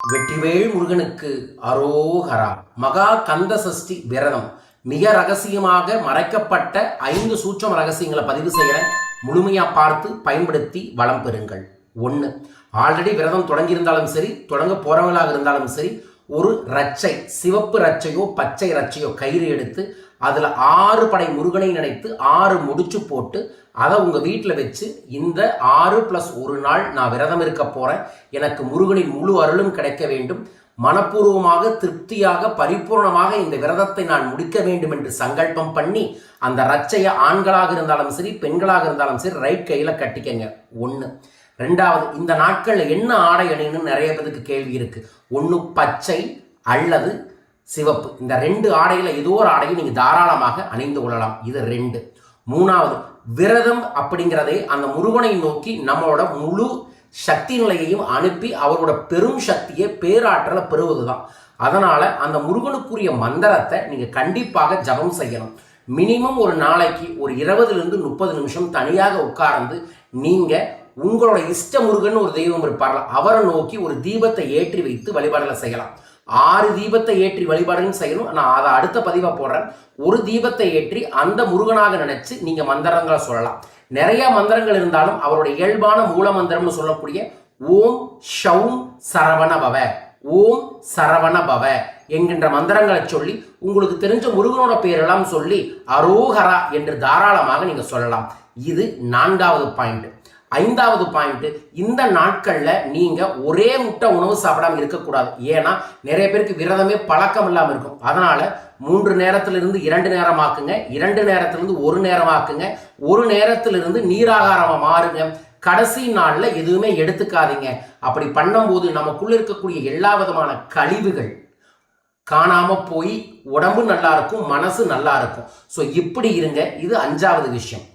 வெற்றிவேல் முருகனுக்கு அரோகரா. மகா கந்த சஷ்டி விரதம் மிக ரகசியமாக மறைக்கப்பட்ட 5 சூட்சம ரகசியங்களை பதிவு செய்கிறேன். முழுமையா பார்த்து பயன்படுத்தி வளம் பெறுங்கள். 1. ஆல்ரெடி விரதம் தொடங்கியிருந்தாலும் சரி, தொடங்க போறவங்களாக இருந்தாலும் சரி, ஒரு ரச்சை, சிவப்பு ரச்சையோ பச்சை ரச்சையோ கயிறு எடுத்து அதில் 6 படை முருகனை நினைத்து 6 முடிச்சு போட்டு அதை உங்கள் வீட்டில் வச்சு இந்த 6+1 நாள் நான் விரதம் இருக்க போகிறேன், எனக்கு முருகனின் முழு அருளும் கிடைக்க வேண்டும், மனப்பூர்வமாக திருப்தியாக பரிபூர்ணமாக இந்த விரதத்தை நான் முடிக்க வேண்டும் என்று சங்கல்பம் பண்ணி அந்த ரச்சையை ஆண்களாக இருந்தாலும் சரி பெண்களாக இருந்தாலும் சரி ரைட் கையில் கட்டிக்கங்க. 1. 2வது, இந்த நாட்களில் என்ன ஆடை அணின்னு நிறைய பேருக்கு கேள்வி இருக்கு. 1 பச்சை அல்லது சிவப்பு, இந்த 2 ஆடைகளை ஏதோ ஒரு ஆடையை நீங்க தாராளமாக அணிந்து கொள்ளலாம். இது 2. 3வது, விரதம் அப்படிங்கிறதே அந்த முருகனை நோக்கி நம்மளோட முழு சக்தி நிலையையும் அனுப்பி அவரோட பெரும் சக்தியை பேராற்றலை பெறுவதுதான். அதனால அந்த முருகனுக்குரிய மந்திரத்தை நீங்க கண்டிப்பாக ஜபம் செய்யணும். மினிமம் ஒரு நாளைக்கு ஒரு 20லிருந்து 30 நிமிஷம் தனியாக உட்கார்ந்து நீங்க உங்களோட இஷ்ட முருகன் ஒரு தெய்வம் இருப்பார்ல, அவரை நோக்கி ஒரு தீபத்தை ஏற்றி வைத்து வழிபாடுகளை செய்யலாம். 6 தீபத்தை ஏற்றி வழிபாடுன்னு செய்யணும். நான் அதை அடுத்த பதிவாக போடுறேன். ஒரு தீபத்தை ஏற்றி அந்த முருகனாக நினைச்சு நீங்க மந்திரங்களை சொல்லலாம். நிறைய மந்திரங்கள் இருந்தாலும் அவருடைய இயல்பான மூல மந்திரம்னு சொல்லக்கூடிய ஓம் ஷௌம் சரவண பவ, ஓம் சரவண பவ என்கின்ற மந்திரங்களை சொல்லி உங்களுக்கு தெரிஞ்ச முருகனோட பேரெல்லாம் சொல்லி அரோகரா என்று தாராளமாக நீங்க சொல்லலாம். இது 4வது பாயிண்ட். 5வது பாயிண்ட், இந்த நாட்கள்ல நீங்க ஒரே முட்டை உணவு சாப்பிடாம இருக்கக்கூடாது. ஏன்னா நிறைய பேருக்கு விரதமே பழக்கம் இல்லாம இருக்கும். அதனால 3 நேரத்திலிருந்து 2 நேரமாக்குங்க, 2 நேரத்திலிருந்து 1 நேரமாக்குங்க, 1 நேரத்திலிருந்து நீராகாரமா மாறுங்க. கடைசி நாள்ல எதுவுமே எடுத்துக்காதீங்க. அப்படி பண்ணும்போது நமக்குள்ள இருக்கக்கூடிய எல்லா விதமான கழிவுகள் காணாம போய் உடம்பு நல்லா இருக்கும், மனசு நல்லா இருக்கும். ஸோ இப்படி இருங்க. இது 5வது விஷயம்.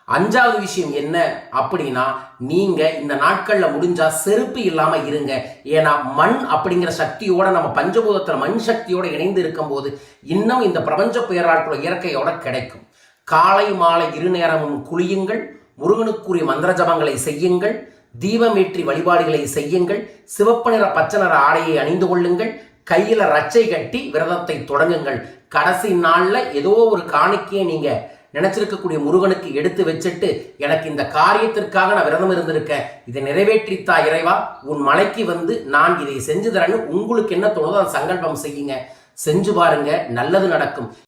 5வது விஷயம் என்ன அப்படின்னா, நீங்க இந்த நாட்கள்ல முடிஞ்சா செருப்பு இல்லாம இருங்க. ஏன்னா மண் அப்படிங்கிற சக்தியோட நம்ம பஞ்சபூதத்துல மண் சக்தியோட இணைந்து இருக்கும் போது இன்னும் இந்த பிரபஞ்ச பேராற்றல இயற்கையோட கிடைக்கும். காலை மாலை 2 நேரமும் குளியுங்கள், முருகனுக்குரிய மந்திர ஜபங்களை செய்யுங்கள், தீபமேற்றி வழிபாடுகளை செய்யுங்கள், சிவப்பு நிற பச்சை நிற ஆடையை அணிந்து கொள்ளுங்கள், கையில ரச்சை கட்டி விரதத்தை தொடங்குங்கள். கடைசி நாள்ல ஏதோ ஒரு காணிக்கையை நீங்க நினைச்சிருக்கக்கூடிய முருகனுக்கு எடுத்து வச்சுட்டு, எனக்கு இந்த காரியத்திற்காக நான் விரதம் இருந்திருக்கேன், இதை நிறைவேற்றித்தா இறைவா, உன் மலைக்கு வந்து நான் இதை செஞ்சு தரேன்னு உங்களுக்கு என்ன தோணுதோ அதை சங்கல்பம் செய்யுங்க. செஞ்சு பாருங்க, நல்லது நடக்கும்.